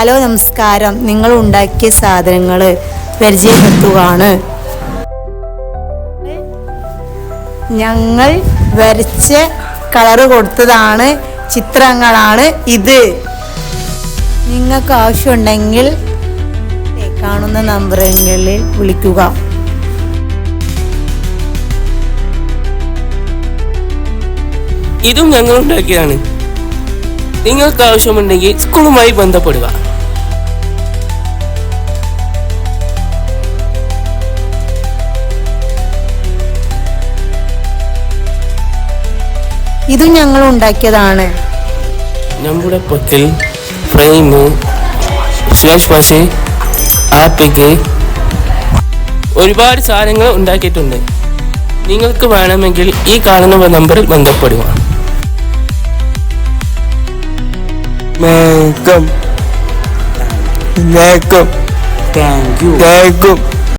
Hello നമസ്കാരം. നിങ്ങൾ ഉണ്ടാക്കിയ സാധനങ്ങൾ പരിചയപ്പെടുത്തുകയാണ്. ഞങ്ങൾ വരച്ച കളറ് കൊടുത്തതാണ്, ചിത്രങ്ങളാണ് ഇത്. നിങ്ങൾക്ക് ആവശ്യമുണ്ടെങ്കിൽ കാണുന്ന നമ്പറുകളിൽ വിളിക്കുക. ഇതും ഞങ്ങൾ ഉണ്ടാക്കിയതാണ്. നിങ്ങൾക്ക് ആവശ്യമുണ്ടെങ്കിൽ സ്കൂളുമായി ബന്ധപ്പെടുക. ഇതും ഞങ്ങൾ ഉണ്ടാക്കിയതാണ്. നമ്മുടെ പക്കൽ ഫ്രെയിം, ഫേസ് വാഷ്, ആപ്പിക്ക് ഒരുപാട് സാധനങ്ങൾ ഉണ്ടാക്കിയിട്ടുണ്ട്. നിങ്ങൾക്ക് വേണമെങ്കിൽ ഈ കാണുന്ന നമ്പറിൽ ബന്ധപ്പെടുക. Welcome. Thank you.